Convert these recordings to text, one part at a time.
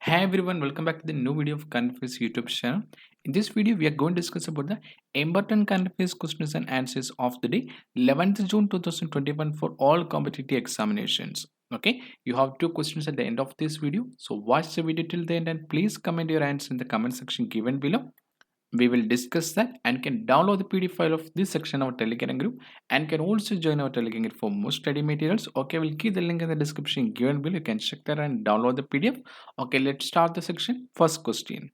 Hey everyone, welcome back to the new video of Current Affairs YouTube channel. In this video, we are going to discuss about the important current affairs questions and answers of the day 11th June 2021 for all competitive examinations. Okay, you have two questions at the end of this video. So watch the video till the end and please comment your answer in the comment section given below. We will discuss that and can download the PDF file of this section of our Telegram group and can also join our Telegram group for more study materials. Okay, we'll keep the link in the description given below. You can check that and download the PDF. Okay, let's start the section. First question.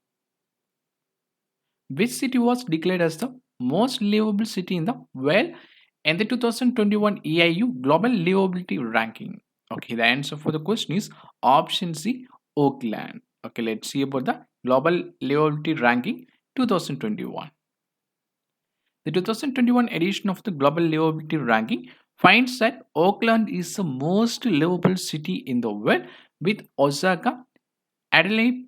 Which city was declared as the most livable city in the world in the 2021 EIU Global Livability Ranking? Okay, the answer for the question is option C, Oakland. Okay, let's see about the Global Livability Ranking 2021. The 2021 edition of the Global Livability Ranking finds that Auckland is the most livable city in the world, with Osaka, Adelaide,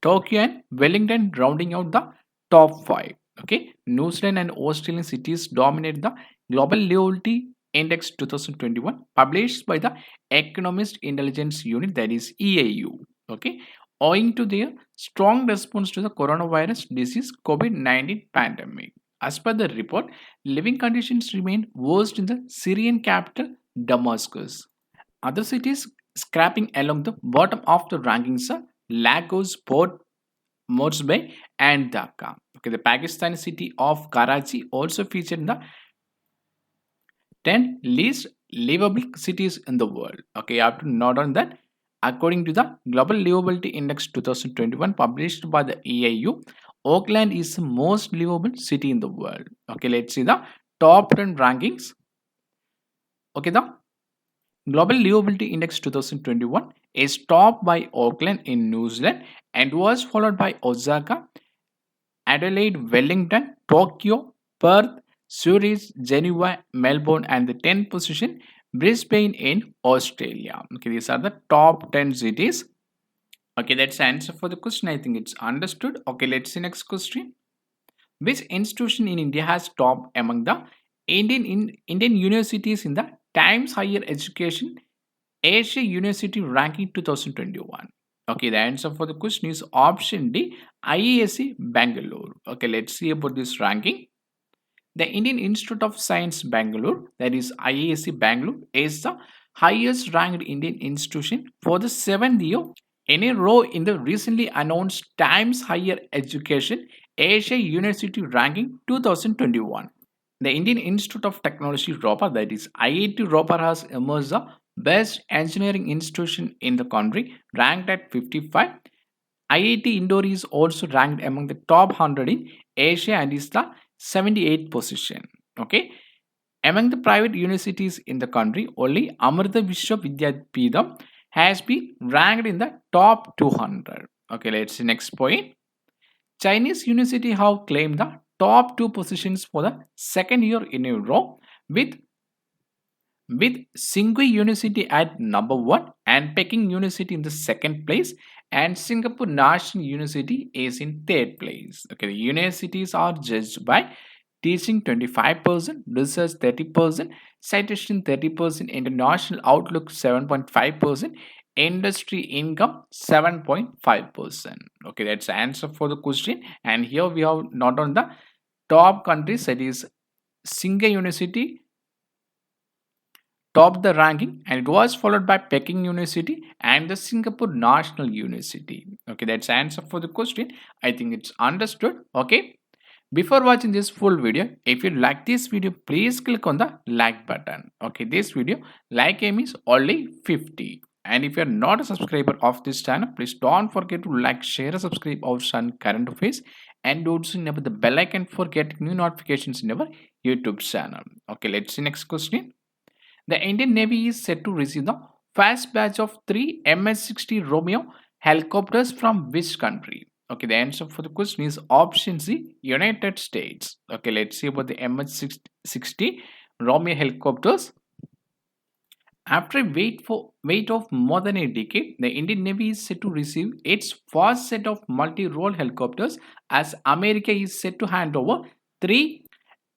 Tokyo, and Wellington rounding out the top 5. Okay, New Zealand and Australian cities dominate the Global Livability Index 2021, published by the Economist Intelligence Unit, that is EIU. Okay, owing to their strong response to the coronavirus disease COVID-19 pandemic. As per the report, living conditions remain worst in the Syrian capital Damascus. Other cities scrapping along the bottom of the rankings are Lagos, Port Moresby, and Dhaka. Okay, the Pakistani city of Karachi also featured in the 10 least livable cities in the world. Okay, you have to note on that. According to the Global Livability Index 2021 published by the EIU, Auckland is the most livable city in the world. Okay, let's see the top 10 rankings. Okay, the Global Livability Index 2021 is topped by Auckland in New Zealand and was followed by Osaka, Adelaide, Wellington, Tokyo, Perth, Zurich, Geneva, Melbourne, and the 10th position, Brisbane in Australia. Okay, these are the top 10 cities. Okay, that's the answer for the question. I think it's understood. Okay, let's see next question. Which institution in India has topped among the Indian universities in the Times Higher Education Asia University Ranking 2021? Okay, the answer for the question is option D, IISc Bangalore. Okay, let's see about this ranking. The Indian Institute of Science Bangalore, that is IISc Bangalore, is the highest ranked Indian institution for the 7th year in a row in the recently announced Times Higher Education Asia University Ranking 2021. The Indian Institute of Technology Ropar, that is IIT Ropar, has emerged the best engineering institution in the country, ranked at 55. IIT Indore is also ranked among the top 100 in Asia and is the 78th position. Okay. Among the private universities in the country, only Amrita Vishwa Vidyapeetham has been ranked in the top 200. Okay, let's see next point. Chinese university have claimed the top 2 positions for the second year in a row, with Tsinghua University at number 1 and Peking University in the second place, and Singapore National University is in third place. Okay, the universities are judged by teaching 25%, research 30%, citation 30%, international outlook 7.5%, industry income 7.5%. Okay, that's the answer for the question. And here we have not on the top countries, that is Tsinghua University topped the ranking, and it was followed by Peking University and the Singapore National University. Okay, that's the answer for the question. I think it's understood. Okay, before watching this full video, if you like this video, please click on the like button. Okay, this video like aim is only 50. And if you're not a subscriber of this channel, please don't forget to like, share, and subscribe our channel Current Affairs, and also enable the bell icon for getting new notifications in our YouTube channel. Okay, let's see next question. The Indian Navy is set to receive the first batch of 3 MS-60 Romeo helicopters from which country? Okay, the answer for the question is option C, United States. Okay, let's see about the MS-60 Romeo helicopters. After a wait of more than a decade, the Indian Navy is set to receive its first set of multi-role helicopters, as America is set to hand over 3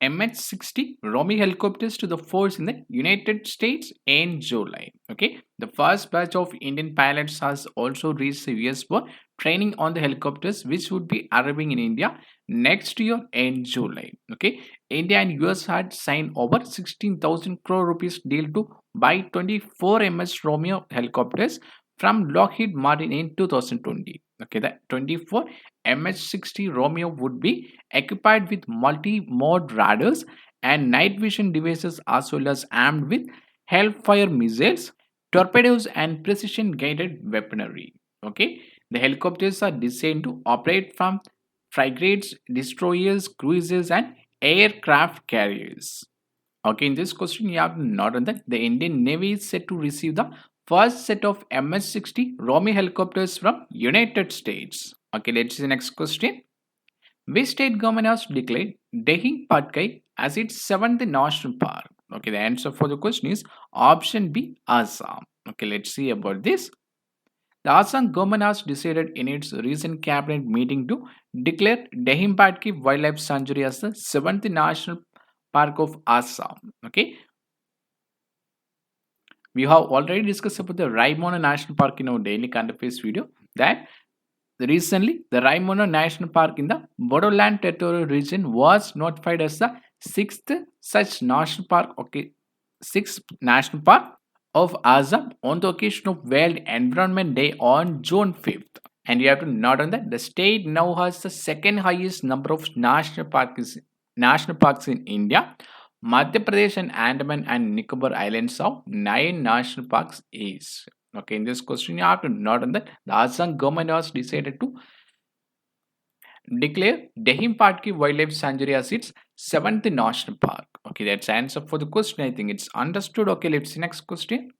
MH-60 Romeo helicopters to the force in the United States in July. Okay, the first batch of Indian pilots has also reached the US for training on the helicopters, which would be arriving in India next year in July. Okay, India and US had signed over 16,000 crore rupees deal to buy 24 MS Romeo helicopters from Lockheed Martin in 2020. Okay, the 24 MH-60 Romeo would be equipped with multi-mode radars and night vision devices, as well as armed with Hellfire missiles, torpedoes, and precision-guided weaponry. Okay, the helicopters are designed to operate from frigates, destroyers, cruisers, and aircraft carriers. Okay, in this question, you have to note on that the Indian Navy is set to receive the first set of MS-60 Romeo helicopters from United States. Okay, let's see the next question. Which state government has declared Dehing Patkai as its seventh national park? Okay, the answer for the question is option B, Assam. Okay, let's see about this. The Assam government has decided in its recent cabinet meeting to declare Dehim Wildlife Sanctuary as the seventh national park of Assam. Okay, we have already discussed about the Raimona National Park in our daily current affairs video. That recently the Raimona National Park in the Bodoland territorial region was notified as the sixth such national park. Okay, sixth national park of Assam on the occasion of World Environment Day on June 5th. And you have to note on that the state now has the second highest number of national parks in India. Madhya Pradesh and Andaman and Nicobar Islands have 9 national parks each. Okay, in this question, you have to note on that the Assam government has decided to declare Dehim Patki Wildlife Sanctuary as its seventh national park. Okay, that's the answer for the question. I think it's understood. Okay, let's see next question.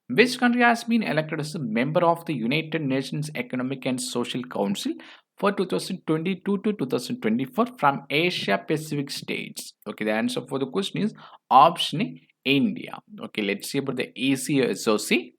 Which country has been elected as a member of the United Nations Economic and Social Council for 2022 to 2024 from Asia Pacific states? Okay, the answer for the question is option A, India. Okay, let's see about the ECOSOC.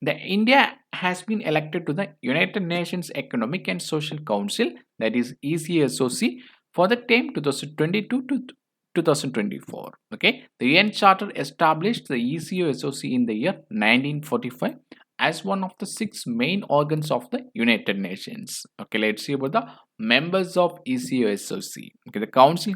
The India has been elected to the United Nations Economic and Social Council, that is ECSOC, for the term 2022 to 2024. Okay, the UN Charter established the ECOSOC in the year 1945 as one of the 6 main organs of the United Nations. Okay, let's see about the members of ECOSOC. Okay, the council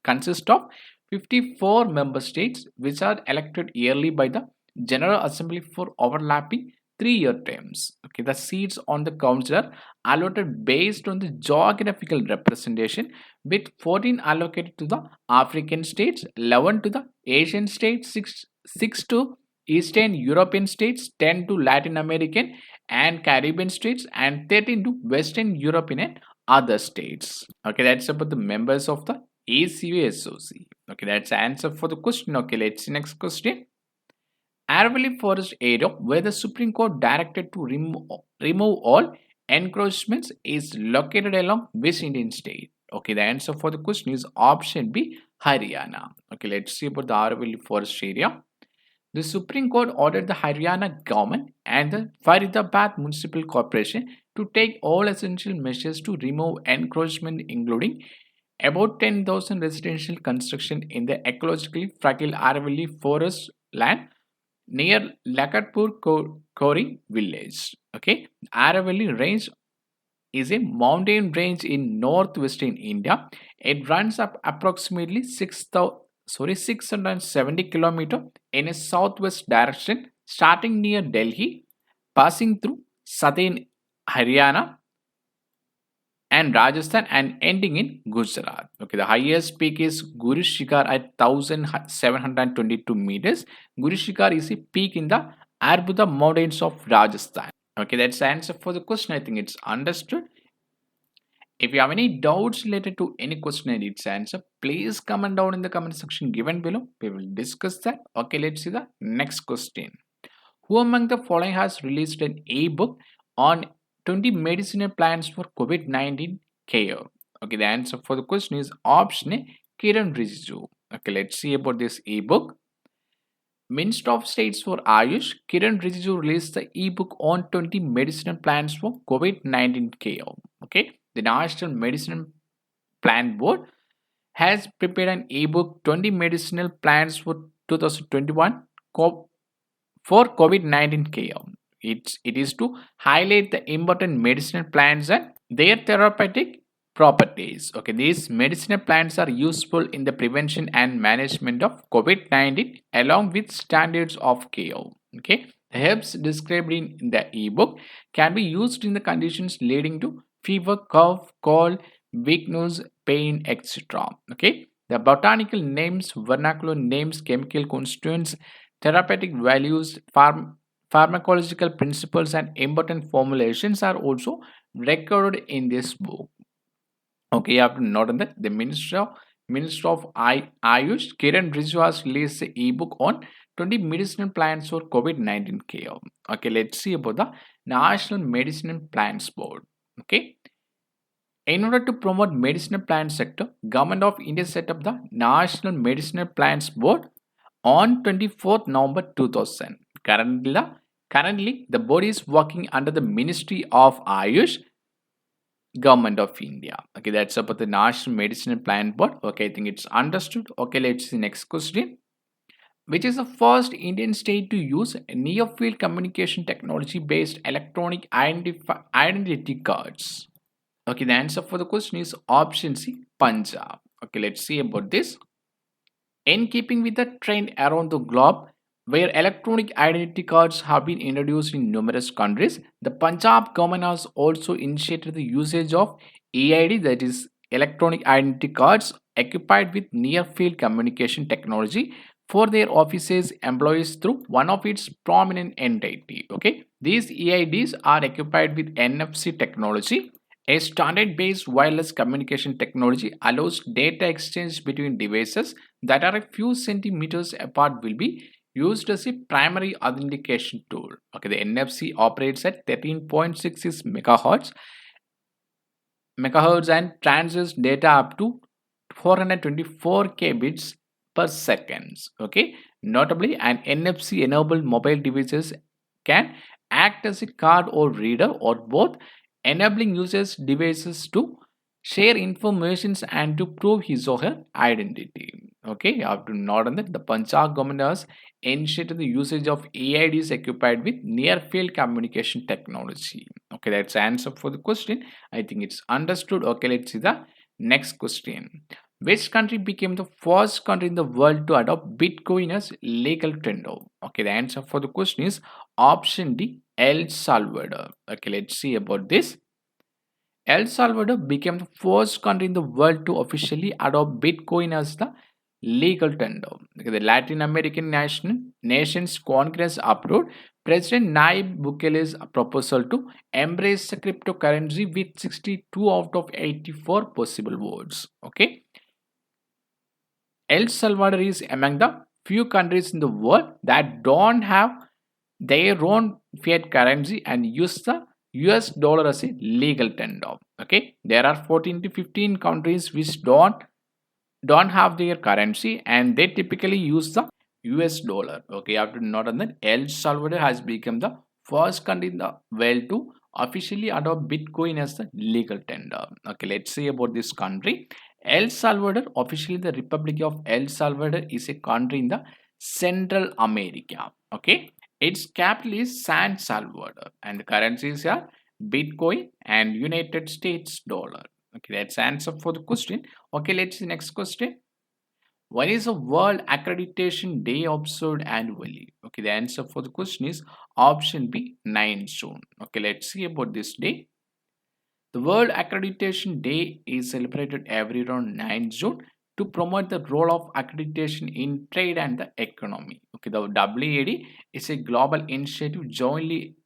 consists of 54 member states, which are elected yearly by the General Assembly for overlapping 3-year terms. Okay, the seats on the council are allotted based on the geographical representation, with 14 allocated to the African states, 11 to the Asian states, 6 to Eastern European states, 10 to Latin American and Caribbean states, and 13 to Western European and other states. Okay, that's about the members of the ACUSOC. Okay, that's the answer for the question. Okay, let's see next question. Aravalli Forest area, where the Supreme Court directed to remove all encroachments, is located along which Indian state? Okay, the answer for the question is option B, Haryana. Okay, let's see about the Aravalli Forest area. The Supreme Court ordered the Haryana government and the Faridabad Municipal Corporation to take all essential measures to remove encroachment, including about 10,000 residential construction in the ecologically fragile Aravalli Forest land near Lakatpur Kori village. Okay, Aravalli range is a mountain range in northwestern India. It runs up approximately 670 kilometers in a southwest direction, starting near Delhi, passing through southern Haryana and Rajasthan and ending in Gujarat. Okay, the highest peak is Guru Shikhar at 1722 meters. Guru Shikhar is a peak in the Arbuda mountains of Rajasthan. Okay, that's the answer for the question. I think it's understood. If you have any doubts related to any question and its answer, please comment down in the comment section given below. We will discuss that. Okay, let's see the next question. Who among the following has released an e-book on 20 medicinal plants for COVID-19 care? Okay, the answer for the question is option A, Kiran Rijiju. Okay, let's see about this e-book. Minister of States for Ayush, Kiran Rijiju released the e-book on 20 medicinal plants for COVID-19 care. Okay, the National Medicine Plant Board has prepared an ebook 20 medicinal plans for 2021 for COVID-19 care. It is to highlight the important medicinal plants and their therapeutic properties. Okay, these medicinal plants are useful in the prevention and management of COVID-19 along with standards of care. Okay, the herbs described in the ebook can be used in the conditions leading to fever, cough, cold, weakness, pain, etc. Okay, the botanical names, vernacular names, chemical constituents, therapeutic values, pharmacological principles, and important formulations are also recorded in this book. Okay, you have to note on that the Minister of Ayush, Kiran Rijiju, has released the ebook on 20 medicinal plans for COVID-19 care. Okay, let's see about the National Medicinal Plans Board. Okay, in order to promote medicinal plant sector, Government of India set up the National Medicinal Plans Board on 24th November 2000. Currently, the board is working under the Ministry of Ayush, Government of India. Okay, that's about the National Medicinal Plan Board. Okay, I think it's understood. Okay, let's see next question. Which is the first Indian state to use near field communication technology based electronic identity cards? Okay, the answer for the question is option C, Punjab. Okay, let's see about this. In keeping with the trend around the globe, where electronic identity cards have been introduced in numerous countries, the Punjab government has also initiated the usage of EID, that is, electronic identity cards, equipped with near field communication technology for their offices employees through one of its prominent entity. Okay, these EIDs are equipped with NFC technology. A standard based wireless communication technology allows data exchange between devices that are a few centimeters apart will be used as a primary authentication tool. Okay, the NFC operates at 13.66 megahertz and transfers data up to 424 kbits per second. Okay, notably, an NFC enabled mobile devices can act as a card or reader or both, enabling users devices to share informations and to prove his or her identity. Okay, you have to note on that the Punjab government has initiated the usage of AIDs equipped with near field communication technology. Okay, that's the answer for the question. I think it's understood. Okay, let's see the next question. Which country became the first country in the world to adopt Bitcoin as legal tender? Okay, the answer for the question is option D, El Salvador. Okay, let's see about this. El Salvador became the first country in the world to officially adopt Bitcoin as the legal tender. Okay, the Latin American nations Congress approved President Nayib Bukele's proposal to embrace the cryptocurrency with 62 out of 84 possible votes. Okay, El Salvador is among the few countries in the world that don't have their own fiat currency and use the US dollar as a legal tender. Okay, there are 14 to 15 countries which don't have their currency and they typically use the US dollar. Okay, you have to note on that El Salvador has become the first country in the world to officially adopt Bitcoin as the legal tender. Okay, let's see about this country. El Salvador, officially the Republic of El Salvador, is a country in the Central America. Okay, its capital is San Salvador and the currencies are Bitcoin and United States dollar. Okay, that's answer for the question. Okay, let's see next question. When is the World Accreditation Day observed annually? Okay, the answer for the question is option B, 9 June. Okay, let's see about this day. The World Accreditation Day is celebrated every year on 9 June to promote the role of accreditation in trade and the economy. Okay, the WAD is a global initiative jointly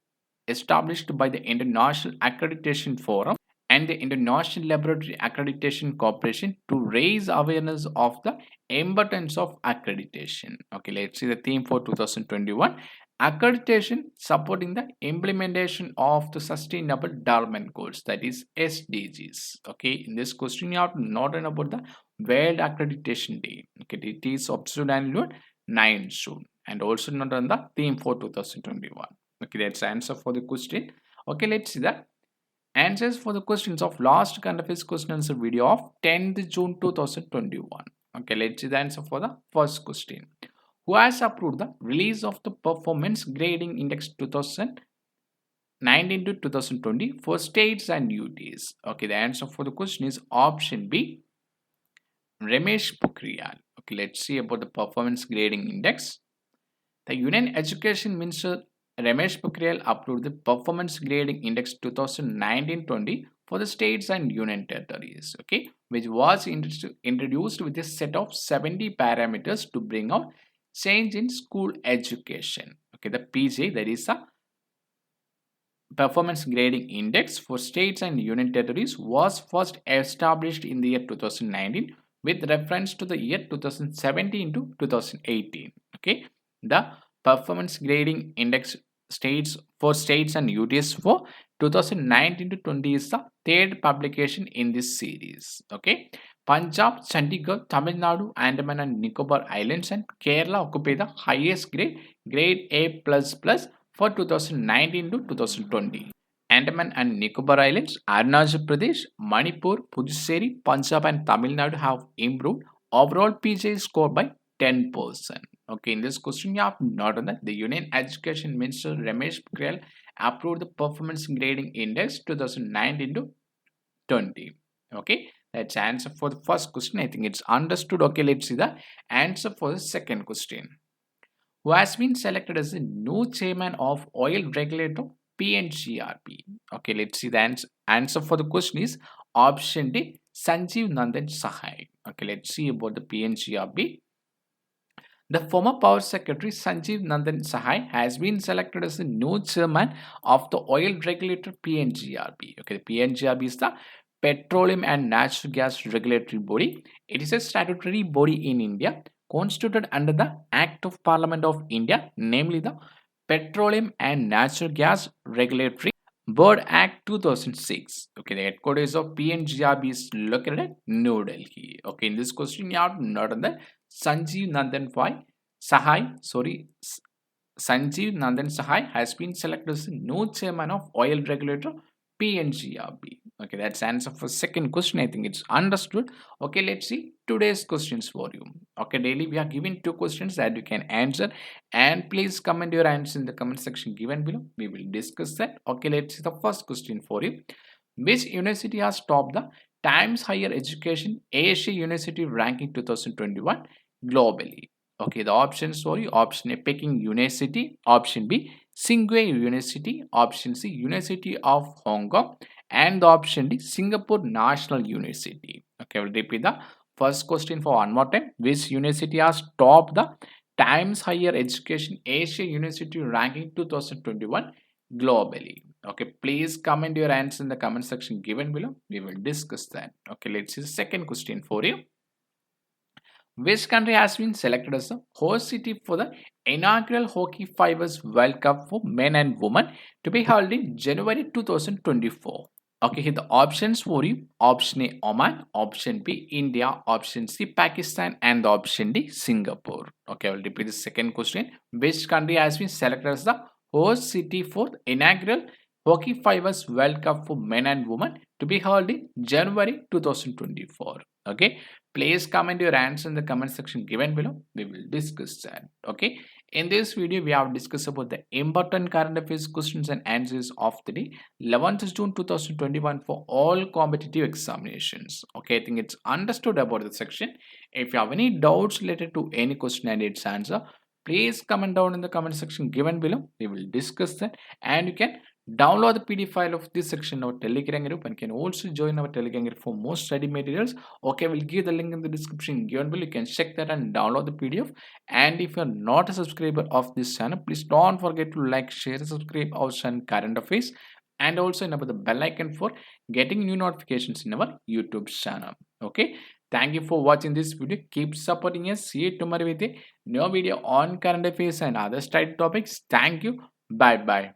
established by the International Accreditation Forum and the International Laboratory Accreditation Corporation to raise awareness of the importance of accreditation. Okay, let's see the theme for 2021. Accreditation supporting the implementation of the Sustainable Development Goals, that is SDGs. Okay, in this question you have to know about the World Accreditation Day. Okay, it is observed annually 9 June and also not on the theme for 2021. Okay, that's the answer for the question. Okay, let's see that Answers for the questions of last current affairs question answer video of 10th June 2021. Okay, let's see the answer for the first question. Who has approved the release of the Performance Grading Index 2019 to 2020 for states and UTs? Okay, the answer for the question is option B, Ramesh Pokhriyal. Okay, let's see about the Performance Grading Index. The Union Education Minister Ramesh Pokhriyal approved the Performance Grading Index 2019-20 for the states and union territories, okay, which was introduced with a set of 70 parameters to bring out change in school education. Okay, the PJ, that is a Performance Grading Index for states and union territories, was first established in the year 2019 with reference to the year 2017 to 2018. Okay, the Performance Grading Index states for states and UTs for 2019 to 20 is the third publication in this series. Okay, Punjab, Chandigarh, Tamil Nadu, Andaman and Nicobar Islands, and Kerala occupy the highest grade A++ for 2019 to 2020. Andaman and Nicobar Islands, Arunachal Pradesh, Manipur, Puducherry, Punjab, and Tamil Nadu have improved overall PJ score by 10%. Okay, in this question, you have noted that the Union Education Minister Ramesh Pokhriyal approved the Performance Grading Index 2019 to 20. Okay, that's answer for the first question. I think it's understood. Okay, let's see the answer for the second question. Who has been selected as the new chairman of oil regulator PNGRB? Okay, let's see the answer for the question is option D, Sanjeev Nandan Sahai. Okay, let's see about the PNGRB. The former Power Secretary Sanjeev Nandan Sahai has been selected as the new chairman of the oil regulator PNGRB. Okay, the PNGRB is the Petroleum and Natural Gas Regulatory Body. It is a statutory body in India constituted under the Act of Parliament of India, namely the Petroleum and Natural Gas Regulatory Board Act 2006. Okay, the headquarters of PNGRB is located at New Delhi. Okay, in this question, you have noted that Sanjeev Nandan Sahai has been selected as the new chairman of oil regulator PNGRB. Okay, that's answer for second question. I think it's understood. Okay, let's see today's questions for you. Okay, daily we are giving 2 questions that you can answer, and please comment your answer in the comment section given below. We will discuss that. Okay, let's see the first question for you. Which university has topped the Times Higher Education Asia University Ranking 2021 globally? Okay, the options for you: option A, Peking University; option B, Tsinghua University; option C, University of Hong Kong; and the option D, Singapore National University. Okay, I will repeat the first question for one more time. Which university has topped the Times Higher Education Asia University Ranking 2021 globally? Okay, please comment your answer in the comment section given below. We will discuss that. Okay, let's see the second question for you. Which country has been selected as the host city for the inaugural Hockey Fivers World Cup for men and women to be held in January 2024? Okay, here the options for you: option A, Oman; option B, India; option C, Pakistan; and the option D, Singapore. Okay, I will repeat the second question. Which country has been selected as the host city for the inaugural Hockey Fivers World Cup for men and women to be held in January 2024? Okay, please comment your answer in the comment section given below. We will discuss that. Okay, in this video we have discussed about the important current affairs questions and answers of the day 11th June 2021 for all competitive examinations. Okay, I think it's understood about the section. If you have any doubts related to any question and its answer, please comment down in the comment section given below. We will discuss that, and you can download the PDF file of this section of Telegram group, and can also join our Telegram group for more study materials. Okay, we'll give the link in the description given below. You can check that and download the PDF. And if you're not a subscriber of this channel, please don't forget to like, share, and subscribe our channel Current Affairs, and also enable the bell icon for getting new notifications in our YouTube channel. Okay, thank you for watching this video. Keep supporting us. See you tomorrow with a new video on current affairs and other study topics. Thank you. Bye bye.